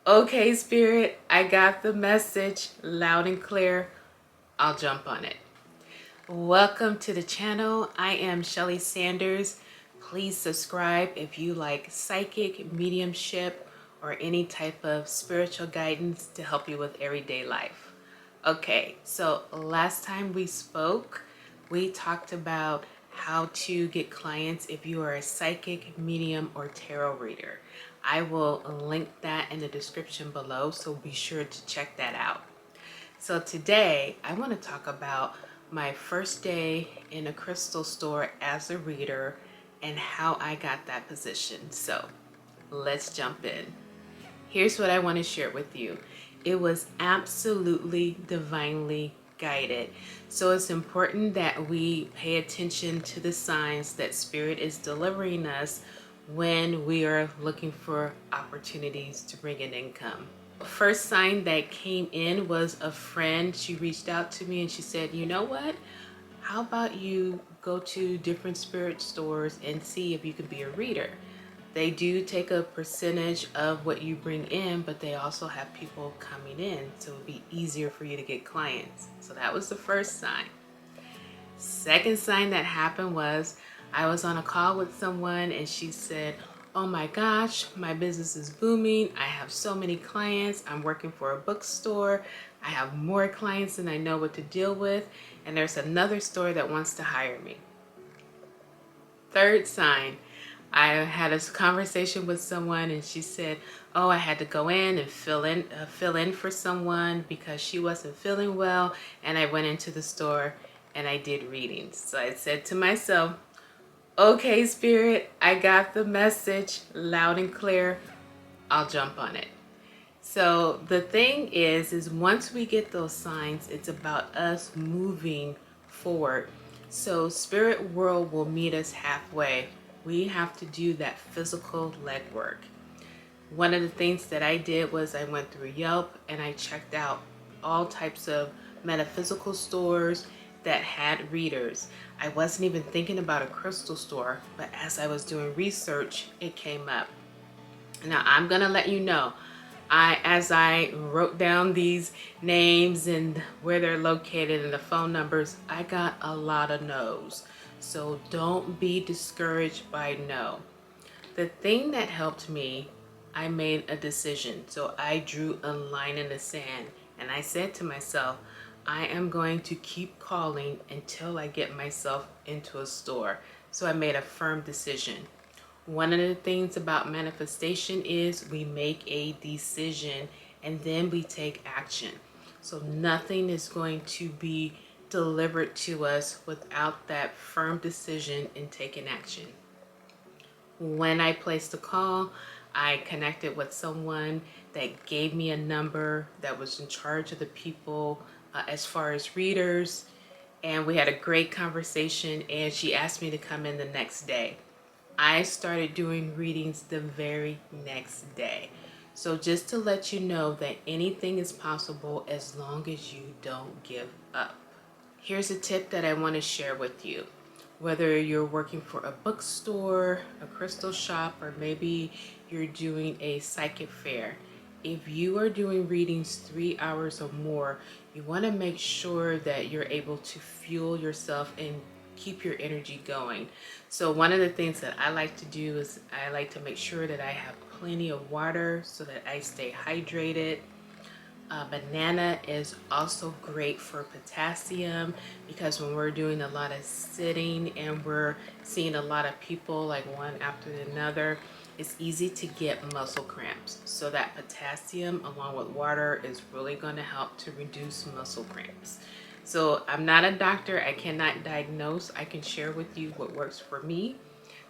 Okay, Spirit, I got the message loud and clear. I'll jump on it. Welcome to the channel. I am Shelley Sanders. Please subscribe if you like psychic, mediumship, or any type of spiritual guidance to help you with everyday life. Okay, so last time we spoke, we talked about how to get clients if you are a psychic, medium, or tarot reader. I will link that in the description below, so be sure to check that out. So today I want to talk about my first day in a crystal store as a reader and how I got that position. So let's jump in. Here's what I want to share with you. It was absolutely divinely guided. So it's important that we pay attention to the signs that Spirit is delivering us when we are looking for opportunities to bring in income. First sign that came in was a friend. She reached out to me and she said, you know what? How about you go to different spirit stores and see if you could be a reader? They do take a percentage of what you bring in, but they also have people coming in, so it would be easier for you to get clients. So that was the first sign. Second sign that happened was I was on a call with someone and she said, oh my gosh, my business is booming. I have so many clients. I'm working for a bookstore. I have more clients than I know what to deal with. And there's another store that wants to hire me. Third sign, I had a conversation with someone and she said, oh, I had to go in and fill in for someone because she wasn't feeling well. And I went into the store and I did readings. So I said to myself, okay, Spirit, I got the message loud and clear. I'll jump on it. So the thing is once we get those signs, it's about us moving forward. So spirit world will meet us halfway. We have to do that physical legwork. One of the things that I did was I went through Yelp and I checked out all types of metaphysical stores that had readers. I wasn't even thinking about a crystal store, but as I was doing research, it came up. Now I'm gonna let you know, as I wrote down these names and where they're located and the phone numbers, I got a lot of no's. So don't be discouraged by no. The thing that helped me, I made a decision. So I drew a line in the sand and I said to myself, I am going to keep calling until I get myself into a store. So I made a firm decision. One of the things about manifestation is we make a decision and then we take action. So nothing is going to be delivered to us without that firm decision and taking action. When I placed the call, I connected with someone that gave me a number that was in charge of the people as far as readers, and we had a great conversation and she asked me to come in the next day. I started doing readings the very next day. So just to let you know that anything is possible as long as you don't give up. Here's a tip that I want to share with you. Whether you're working for a bookstore, a crystal shop, or maybe you're doing a psychic fair, if you are doing readings 3 hours or more, you want to make sure that you're able to fuel yourself and keep your energy going. So one of the things that I like to do is I like to make sure that I have plenty of water so that I stay hydrated. Banana is also great for potassium because when we're doing a lot of sitting and we're seeing a lot of people like one after another, it's easy to get muscle cramps. So that potassium along with water is really going to help to reduce muscle cramps. So I'm not a doctor, I cannot diagnose. I can share with you what works for me.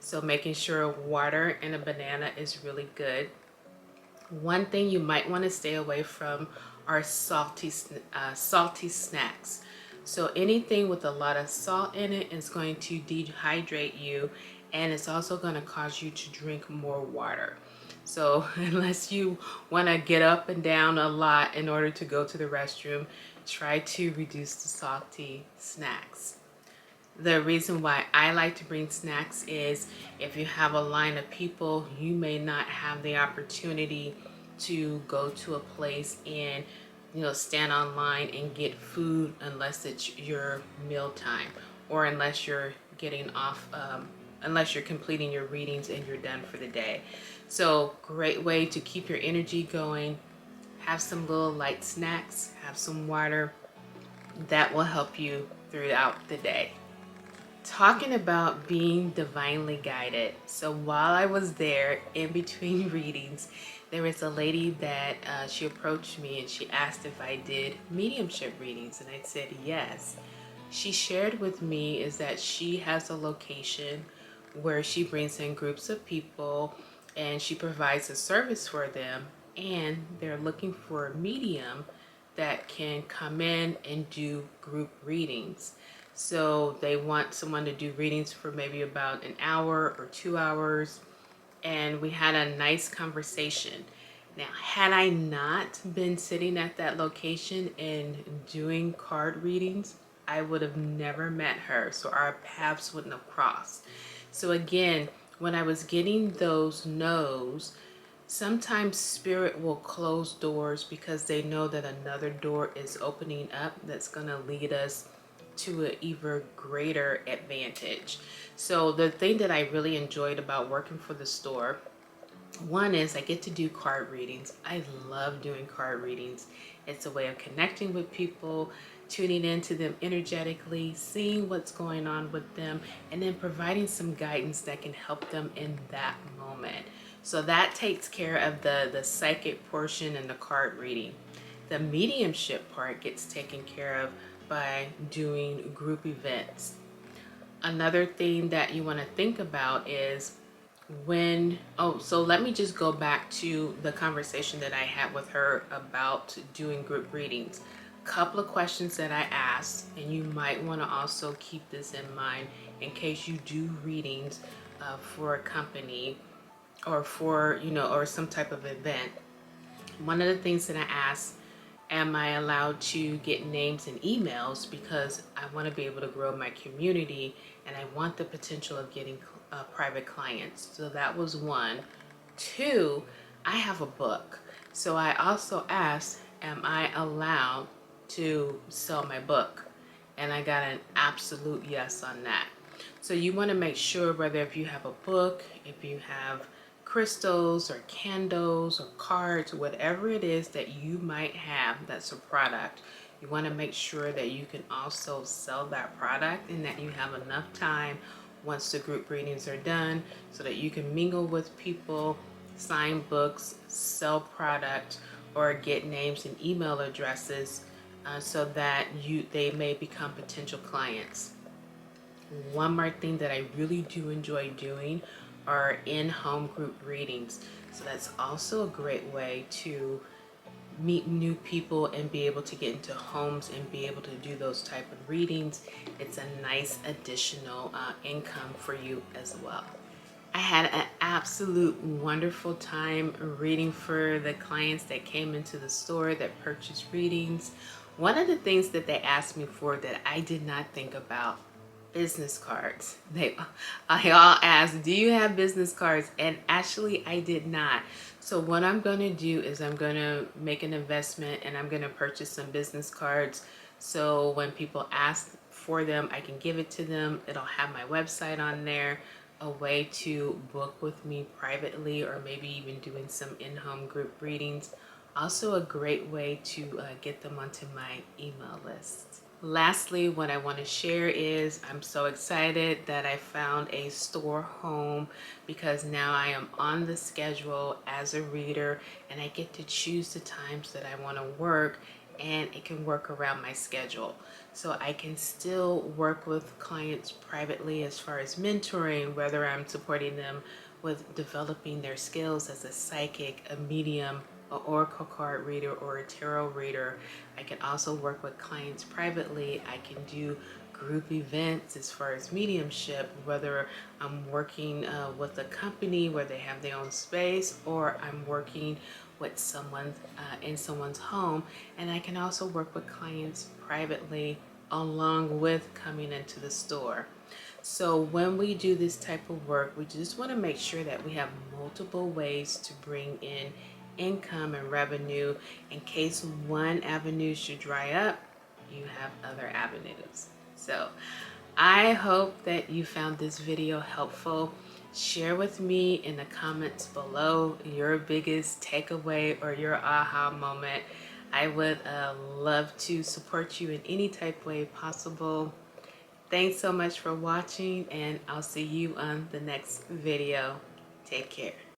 So making sure water and a banana is really good. One thing you might want to stay away from are salty snacks. So anything with a lot of salt in it is going to dehydrate you, and it's also going to cause you to drink more water. So unless you want to get up and down a lot in order to go to the restroom, try to reduce the salty snacks. The reason why I like to bring snacks is if you have a line of people, you may not have the opportunity to go to a place and stand online and get food unless it's your meal time, or unless you're getting off, unless you're completing your readings and you're done for the day. So great way to keep your energy going. Have some little light snacks, have some water. That will help you throughout the day. Talking about being divinely guided. So while I was there in between readings, there was a lady that she approached me and she asked if I did mediumship readings, and I said yes. She shared with me is that she has a location where she brings in groups of people and she provides a service for them, and they're looking for a medium that can come in and do group readings. So they want someone to do readings for maybe about an hour or 2 hours. And we had a nice conversation. Now, had I not been sitting at that location and doing card readings, I would have never met her. So our paths wouldn't have crossed. So again, when I was getting those no's, sometimes spirit will close doors because they know that another door is opening up that's going to lead us to an even greater advantage. So the thing that I really enjoyed about working for the store, one is I get to do card readings. I love doing card readings. It's a way of connecting with people, tuning into them energetically, seeing what's going on with them, and then providing some guidance that can help them in that moment. So that takes care of the psychic portion and the card reading. The mediumship part gets taken care of by doing group events. Another thing that you want to think about is so let me just go back to the conversation that I had with her about doing group readings. Couple of questions that I asked, and you might want to also keep this in mind in case you do readings for a company or for or some type of event. One of the things that I asked, am I allowed to get names and emails, because I want to be able to grow my community and I want the potential of getting private clients. So that was one. Two, I have a book. So I also asked, am I allowed to sell my book? And I got an absolute yes on that. So you want to make sure, whether if you have a book, if you have crystals or candles or cards, whatever it is that you might have that's a product, you want to make sure that you can also sell that product and that you have enough time once the group readings are done so that you can mingle with people, sign books, sell product, or get names and email addresses so that they may become potential clients. One more thing that I really do enjoy doing are in-home group readings. So that's also a great way to meet new people and be able to get into homes and be able to do those type of readings. It's a nice additional income for you as well. I had an absolute wonderful time reading for the clients that came into the store that purchased readings. One of the things that they asked me for that I did not think about, business cards. I all asked, do you have business cards? And actually I did not. So what I'm going to do is I'm going to make an investment and I'm going to purchase some business cards. So when people ask for them, I can give it to them. It'll have my website on there, a way to book with me privately, or maybe even doing some in-home group readings. Also a great way to get them onto my email list. Lastly, what I want to share is I'm so excited that I found a store home, because now I am on the schedule as a reader and I get to choose the times that I want to work, and it can work around my schedule. So I can still work with clients privately as far as mentoring, whether I'm supporting them with developing their skills as a psychic, a medium, an oracle card reader, or a tarot reader. I can also work with clients privately. I can do group events as far as mediumship, whether I'm working with a company where they have their own space, or I'm working with someone in someone's home. And I can also work with clients privately along with coming into the store. So when we do this type of work, we just want to make sure that we have multiple ways to bring in income and revenue. In case one avenue should dry up, you have other avenues. So I hope that you found this video helpful. Share with me in the comments below your biggest takeaway or your aha moment. I would love to support you in any type of way possible. Thanks so much for watching, and I'll see you on the next video. Take care.